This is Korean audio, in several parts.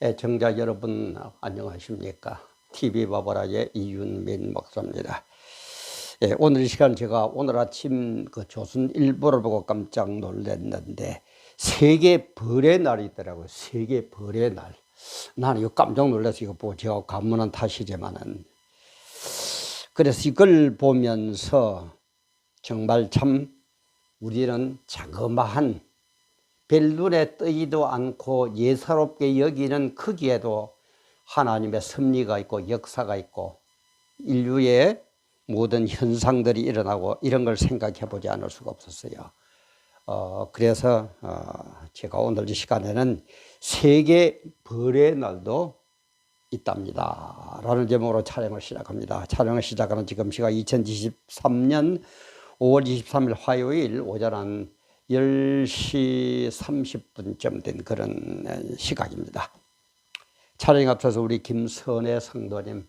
애청자 여러분 안녕하십니까? TV바보라의 이윤민 목사입니다. 오늘 이 시간 제가 오늘 아침 그 조선일보를 보고 깜짝 놀랐는데 세계 벌의 날이 있더라고요. 세계 벌의 날. 나는 이거 깜짝 놀라서 이거 보고 제가 감문한 탓이지만은 그래서 이걸 보면서 정말 참 우리는 자그마한 별눈에 뜨지도 않고 예사롭게 여기는 크기에도 하나님의 섭리가 있고 역사가 있고 인류의 모든 현상들이 일어나고 이런 걸 생각해 보지 않을 수가 없었어요. 그래서 제가 오늘 이 시간에는 세계 벌의 날도 있답니다 라는 제목으로 촬영을 시작합니다. 촬영을 시작하는 지금 시각 2023년 5월 23일 화요일 오전 한 10시 30분쯤 된 그런 시각입니다. 촬영에 앞서서 우리 김선혜 성도님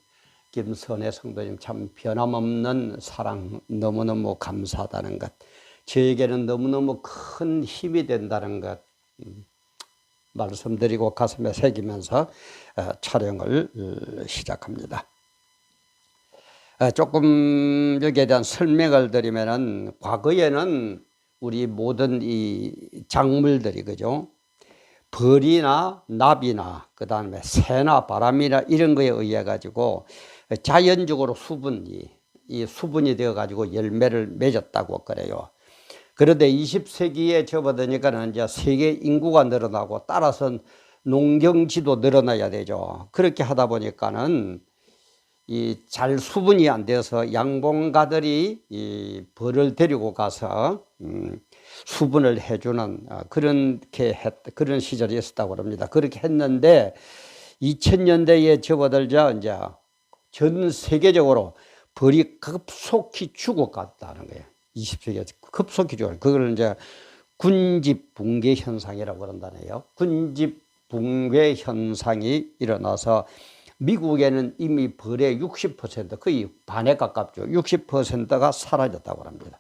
참 변함없는 사랑 너무너무 감사하다는 것, 저에게는 너무너무 큰 힘이 된다는 것 말씀드리고 가슴에 새기면서 촬영을 시작합니다. 조금 여기에 대한 설명을 드리면은 과거에는 우리 모든 이 작물들이 그죠? 벌이나 나비나 그 다음에 새나 바람이나 이런 거에 의해 가지고 자연적으로 수분이 되어 가지고 열매를 맺었다고 그래요. 그런데 20세기에 접어드니까는 이제 세계 인구가 늘어나고 따라서 농경지도 늘어나야 되죠. 그렇게 하다 보니까는 잘 수분이 안 돼서 양봉가들이 이 벌을 데리고 가서 수분을 해주는 그런 시절이 있었다고 합니다. 그렇게 했는데 2000년대에 접어들자 이제 전 세계적으로 벌이 급속히 죽어갔다는 거예요. 20세기에 급속히 죽어요. 그걸 이제 군집 붕괴 현상이라고 그런다네요. 군집 붕괴 현상이 일어나서 미국에는 이미 벌의 60% 거의 반에 가깝죠. 60%가 사라졌다고 합니다.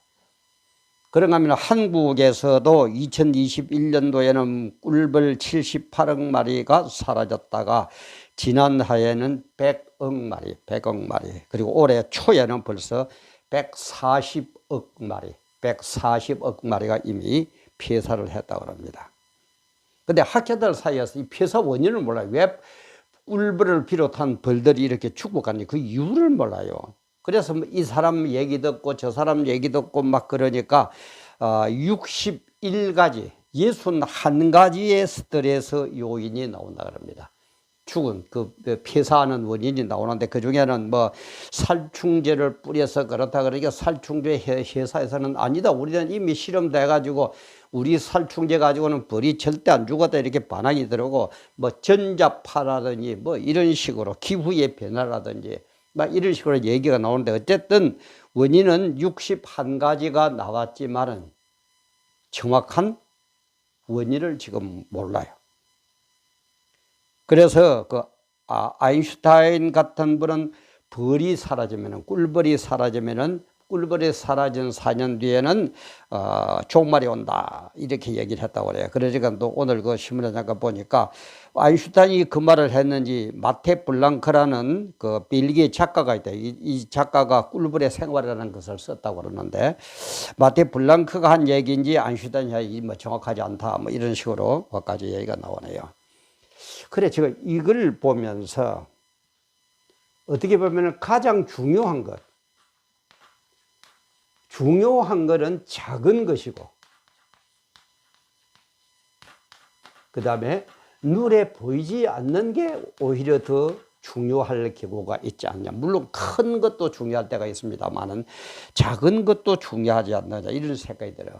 그런가 하면 한국에서도 2021년도에는 꿀벌 78억 마리가 사라졌다가 지난해에는 100억 마리 그리고 올해 초에는 벌써 140억 마리가 이미 폐사를 했다고 합니다. 그런데 학자들 사이에서 이 폐사 원인을 몰라요. 왜 꿀벌을 비롯한 벌들이 이렇게 죽어가니 그 이유를 몰라요. 그래서 이 사람 얘기 듣고 저 사람 얘기 듣고 막 그러니까 61가지 61가지의 스트레스 요인이 나온다 그럽니다. 죽은 그 폐사하는 원인이 나오는데 그 중에는 뭐 살충제를 뿌려서 그렇다 그러니까 살충제 회사에서는 아니다, 우리는 이미 실험돼 가지고 우리 살충제 가지고는 벌이 절대 안 죽었다 이렇게 반항이 들어오고 뭐 전자파라든지 뭐 이런 식으로 기후의 변화라든지 막 이런 식으로 얘기가 나오는데 어쨌든 원인은 61가지가 나왔지만은 정확한 원인을 지금 몰라요. 그래서 그 아인슈타인 같은 분은 벌이 사라지면은 꿀벌이 사라지면은 꿀벌이 사라진 4년 뒤에는 종말이 온다 이렇게 얘기를 했다고 그래요. 그러니까 또 오늘 그 신문에 잠깐 보니까 아인슈타인이 그 말을 했는지 마테 블랑크라는 그 벨기에 작가가 있다. 이 작가가 꿀벌의 생활이라는 것을 썼다고 그러는데 마테 블랑크가 한 얘기인지 아인슈타인이 뭐 정확하지 않다 뭐 이런 식으로 까지 얘기가 나오네요. 그래 제가 이걸 보면서 어떻게 보면 가장 중요한 것은 작은 것이고 그 다음에 눈에 보이지 않는 게 오히려 더 중요할 경우가 있지 않냐. 물론 큰 것도 중요할 때가 있습니다만은 작은 것도 중요하지 않느냐 이런 생각이 들어요.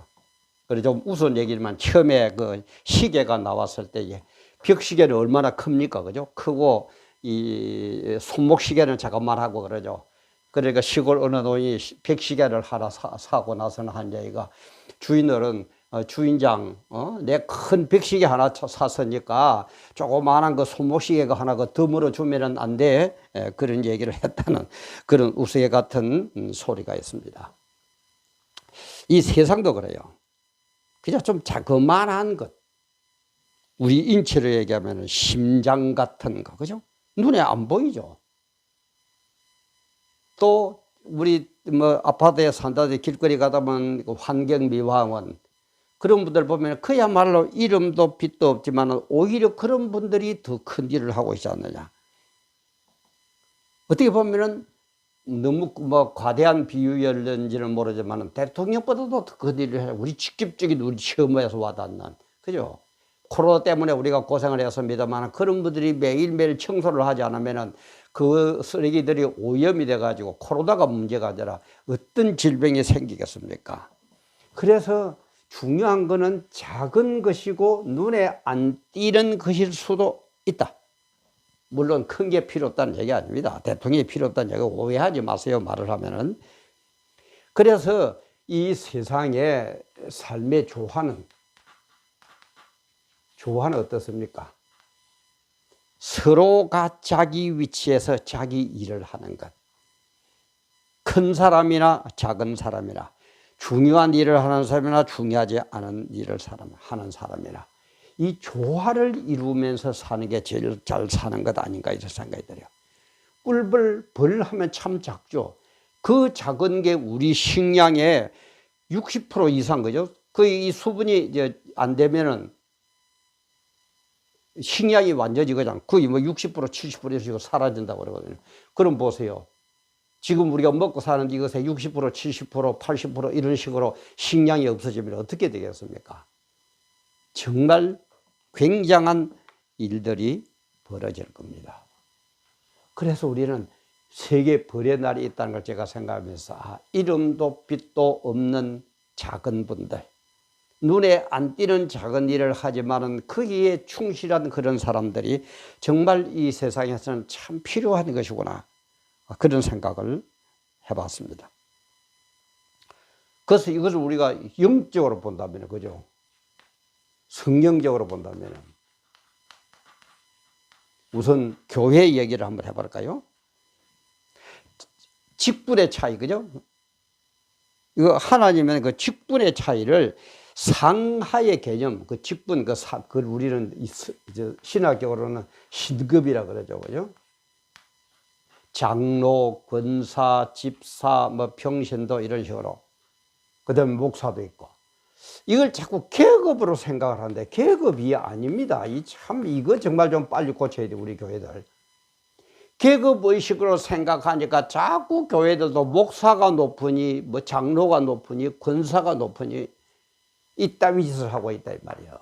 그래서 좀 우스운 얘기지만 처음에 그 시계가 나왔을 때에 벽시계는 얼마나 큽니까? 그죠? 크고 이 손목시계는 자그만하고 그러죠. 그러니까 시골 어느 노인이 벽시계를 하나 사고 나서는 한 얘기가 주인어른 주인장 내 큰 벽시계 하나 샀으니까 조그마한 그 손목시계가 하나 더 물어주면 안 돼. 그런 얘기를 했다는 그런 우스개 같은 소리가 있습니다. 이 세상도 그래요. 그냥 좀 자그마한 것 우리 인체로 얘기하면 심장 같은 거, 그죠? 눈에 안 보이죠. 또 우리 뭐 아파트에 산다든지 길거리 가다 보면 환경미화원 그런 분들 보면 그야말로 이름도 빛도 없지만 오히려 그런 분들이 더 큰 일을 하고 있지 않느냐. 어떻게 보면은 너무 뭐 과대한 비유였는지는 모르지만 대통령보다도 더 큰 일을 해요. 우리 직접적인 우리 처음에서 와닿는, 그죠? 코로나 때문에 우리가 고생을 했습니다만 그런 분들이 매일매일 청소를 하지 않으면은 그 쓰레기들이 오염이 돼가지고 코로나가 문제가 아니라 어떤 질병이 생기겠습니까? 그래서 중요한 거는 작은 것이고 눈에 안 띄는 것일 수도 있다. 물론 큰 게 필요 없다는 얘기 아닙니다. 대통령이 필요 없다는 얘기 오해하지 마세요, 말을 하면은. 그래서 이 세상의 삶의 조화는 어떻습니까? 서로가 자기 위치에서 자기 일을 하는 것. 큰 사람이나 작은 사람이나 중요한 일을 하는 사람이나 중요하지 않은 일을 하는 사람이나 이 조화를 이루면서 사는 게 제일 잘 사는 것 아닌가 이런 생각이 들어요. 뿔벌 하면 참 작죠. 그 작은 게 우리 식량의 60% 이상, 그죠? 그 이 수분이 이제 안 되면은 식량이 완전히 그냥 거의 뭐 60% 70%씩 사라진다고 그러거든요. 그럼 보세요. 지금 우리가 먹고 사는 이것의 60% 70% 80% 이런 식으로 식량이 없어지면 어떻게 되겠습니까? 정말 굉장한 일들이 벌어질 겁니다. 그래서 우리는 세계 벌의 날이 있다는 걸 제가 생각하면서 이름도 빛도 없는 작은 분들, 눈에 안 띄는 작은 일을 하지만은 거기에 충실한 그런 사람들이 정말 이 세상에서는 참 필요한 것이구나, 그런 생각을 해봤습니다. 그래서 이것을 우리가 영적으로 본다면, 그죠? 성경적으로 본다면 우선 교회 얘기를 한번 해볼까요? 직분의 차이, 그죠? 이거 하나님은 그 직분의 차이를 상하의 개념, 그 직분, 그 우리는 신학적으로는 신급이라 그러죠, 그죠? 장로, 권사, 집사, 뭐 평신도 이런 식으로. 그 다음에 목사도 있고. 이걸 자꾸 계급으로 생각을 하는데 계급이 아닙니다. 이거 정말 좀 빨리 고쳐야 돼, 우리 교회들. 계급의식으로 생각하니까 자꾸 교회들도 목사가 높으니, 뭐 장로가 높으니, 권사가 높으니, 이따위 짓을 하고 있다, 이 말이에요.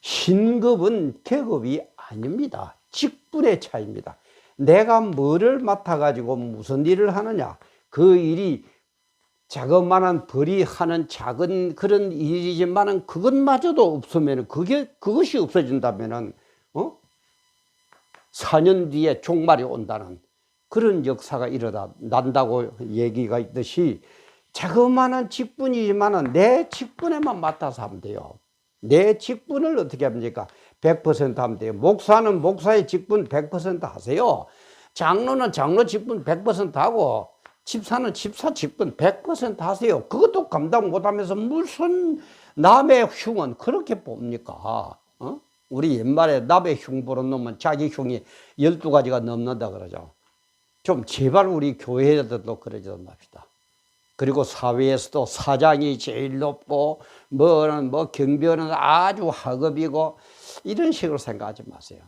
신급은 계급이 아닙니다. 직분의 차이입니다. 내가 뭐를 맡아가지고 무슨 일을 하느냐, 그 일이 자그마한 벌이 하는 작은 그런 일이지만은 그것마저도 없으면 그것이 없어진다면은 4년 뒤에 종말이 온다는 그런 역사가 난다고 얘기가 있듯이 자그마한 직분이지만은 내 직분에만 맡아서 하면 돼요. 내 직분을 어떻게 합니까? 100% 하면 돼요. 목사는 목사의 직분 100% 하세요. 장로는 장로 직분 100% 하고 집사는 집사 직분 100% 하세요. 그것도 감당 못하면서 무슨 남의 흉은 그렇게 뽑니까? 우리 옛말에 남의 흉 보는 놈은 자기 흉이 12가지가 넘는다 그러죠. 좀 제발 우리 교회에서도 그러지 맙시다. 그리고 사회에서도 사장이 제일 높고 뭐 경비원은 아주 하급이고 이런 식으로 생각하지 마세요.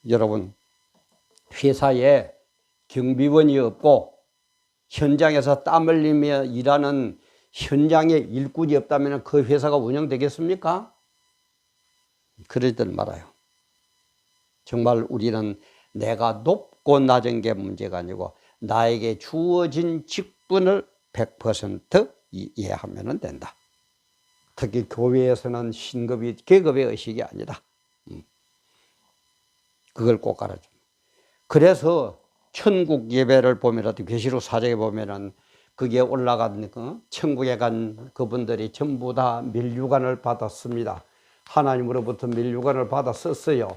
여러분, 회사에 경비원이 없고 현장에서 땀 흘리며 일하는 현장에 일꾼이 없다면 그 회사가 운영되겠습니까? 그러지들 말아요. 정말 우리는 내가 높고 낮은 게 문제가 아니고 나에게 주어진 직분을 100% 이해하면 된다. 특히 교회에서는 신급이 계급의 의식이 아니다. 그걸 꼭 알아줍니다. 그래서 천국 예배를 보면은 계시록 4장에 보면은 거기에 올라간 천국에 간 그분들이 전부 다 면류관을 받았습니다. 하나님으로부터 면류관을 받아 썼어요.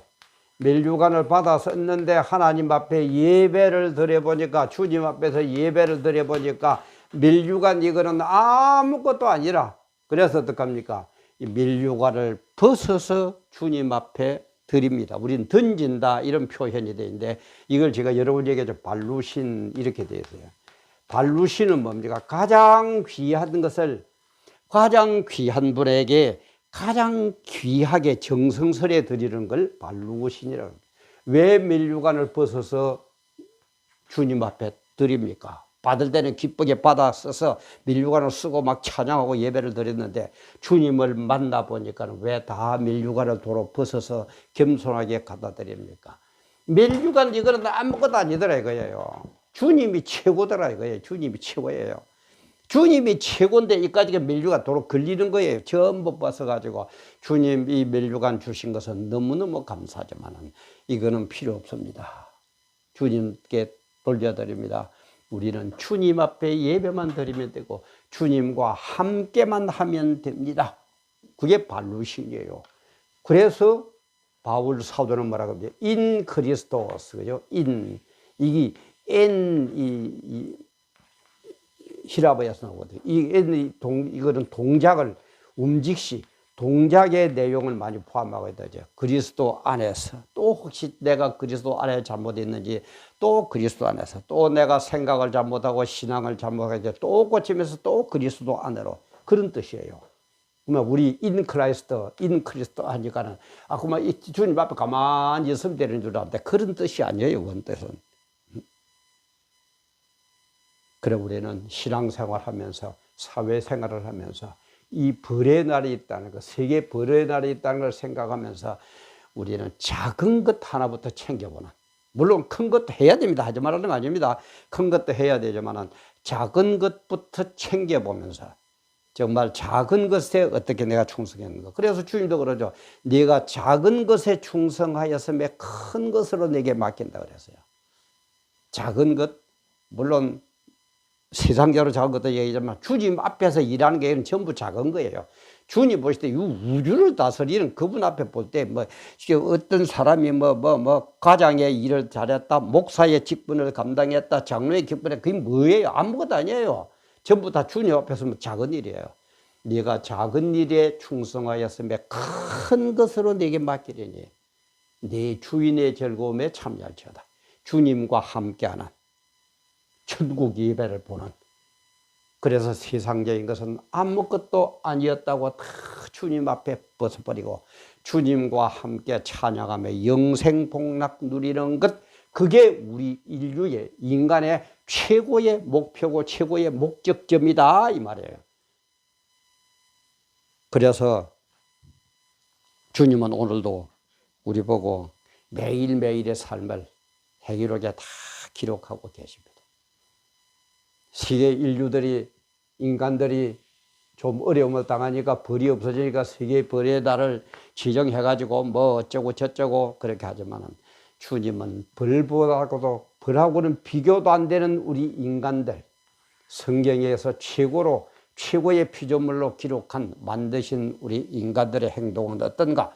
면류관을 받아 썼는데 하나님 앞에 예배를 드려보니까, 주님 앞에서 예배를 드려보니까 면류관 이거는 아무것도 아니라, 그래서 어떡합니까? 이 면류관을 벗어서 주님 앞에 드립니다. 우리는 던진다 이런 표현이 되는데 이걸 제가 여러분에게 발루신 이렇게 되어 있어요. 발루신은 뭡니까? 가장 귀한 것을 가장 귀한 분에게 가장 귀하게 정성스레 드리는 걸 발루신이라고 합니다. 왜 면류관을 벗어서 주님 앞에 드립니까? 받을 때는 기쁘게 받아 써서 면류관을 쓰고 막 찬양하고 예배를 드렸는데 주님을 만나보니까 왜 다 면류관을 도로 벗어서 겸손하게 갖다 드립니까? 면류관 이거는 아무것도 아니더라 이거예요. 주님이 최고더라 이거예요. 주님이 최고예요. 주님이 최고인데 이까지가 면류관 도로 걸리는 거예요. 전부 벗어가지고 주님 이 면류관 주신 것은 너무너무 감사하지만 이거는 필요 없습니다. 주님께 돌려드립니다. 우리는 주님 앞에 예배만 드리면 되고 주님과 함께만 하면 됩니다. 그게 발루신이에요. 그래서 바울 사도는 뭐라고 합니까? 인 그리스도스, 그죠? 이게 히라보에서 나오거든요. 이거는 동작을 움직시, 동작의 내용을 많이 포함하고 되죠. 그리스도 안에서 또 혹시 내가 그리스도 안에 잘못했는지 또 그리스도 안에서 또 내가 생각을 잘못하고 신앙을 잘못하고 또 고치면서 또 그리스도 안으로 그런 뜻이에요. 그러면 우리 인 크리스도 하니까는 그러면 주님 앞에 가만히 있으면 되는 줄 알았는데 그런 뜻이 아니에요. 원뜻은. 그래 우리는 신앙생활 하면서 사회생활을 하면서 이 벌의 날이 있다는 것, 세계 벌의 날이 있다는 걸 생각하면서 우리는 작은 것 하나부터 챙겨보는, 물론 큰 것도 해야 됩니다. 하지 말라는 거 아닙니다. 큰 것도 해야 되지만 작은 것부터 챙겨보면서 정말 작은 것에 어떻게 내가 충성했는가. 그래서 주님도 그러죠. 네가 작은 것에 충성하였으면 큰 것으로 내게 맡긴다 그랬어요. 작은 것, 물론 세상적으로 작은 것도 얘기하지만 주님 앞에서 일하는 게 전부 작은 거예요. 주님 보실 때 이 우주를 다스리는 그분 앞에 볼 때 어떤 사람이 가장의 일을 잘했다, 목사의 직분을 감당했다, 장로의 직분을 그게 뭐예요? 아무것도 아니에요. 전부 다 주님 앞에서 작은 일이에요. 네가 작은 일에 충성하였으면 큰 것으로 내게 맡기려니 네 주인의 즐거움에 참여할지어다. 주님과 함께하는 천국 예배를 보는, 그래서 세상적인 것은 아무것도 아니었다고 다 주님 앞에 벗어버리고 주님과 함께 찬양하며 영생복락 누리는 것, 그게 우리 인류의 인간의 최고의 목표고 최고의 목적점이다 이 말이에요. 그래서 주님은 오늘도 우리 보고 매일매일의 삶을 해기록에 다 기록하고 계십니다. 세계 인간들이 좀 어려움을 당하니까 벌이 없어지니까 세계 벌의 날을 지정해가지고 뭐 어쩌고 저쩌고 그렇게 하지만은 주님은 벌하고는 비교도 안 되는 우리 인간들, 성경에서 최고의 피조물로 기록한 만드신 우리 인간들의 행동은 어떤가?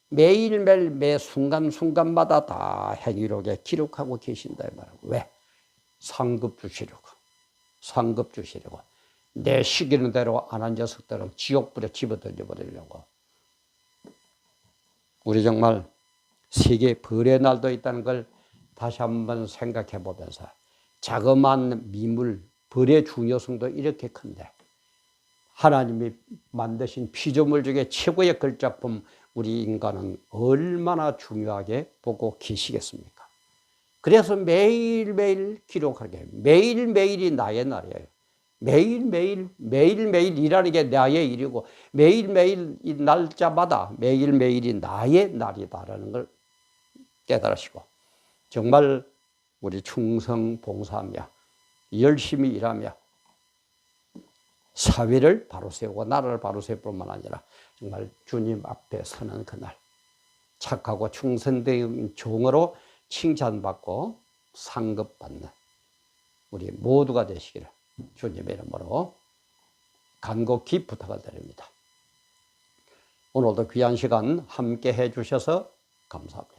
매일매일 매 순간순간마다 다 행위록에 기록하고 계신다 이 말이에요. 왜? 상급 주시려고 내 시키는 대로 안 한 녀석들은 지옥불에 집어던져버리려고. 우리 정말 세계 벌의 날도 있다는 걸 다시 한번 생각해 보면서 자그마한 미물, 벌의 중요성도 이렇게 큰데 하나님이 만드신 피조물 중에 최고의 걸작품 우리 인간은 얼마나 중요하게 보고 계시겠습니까? 그래서 매일매일 기록하게, 매일매일이 나의 날이에요. 매일매일 일하는 게 나의 일이고 매일매일 이 날짜마다 매일매일이 나의 날이다라는 걸 깨달으시고 정말 우리 충성 봉사하며 열심히 일하며 사회를 바로 세우고 나라를 바로 세울 뿐만 아니라 정말 주님 앞에 서는 그날 착하고 충성된 종으로 칭찬받고 상급받는 우리 모두가 되시기를 주님의 이름으로 간곡히 부탁을 드립니다. 오늘도 귀한 시간 함께 해 주셔서 감사합니다.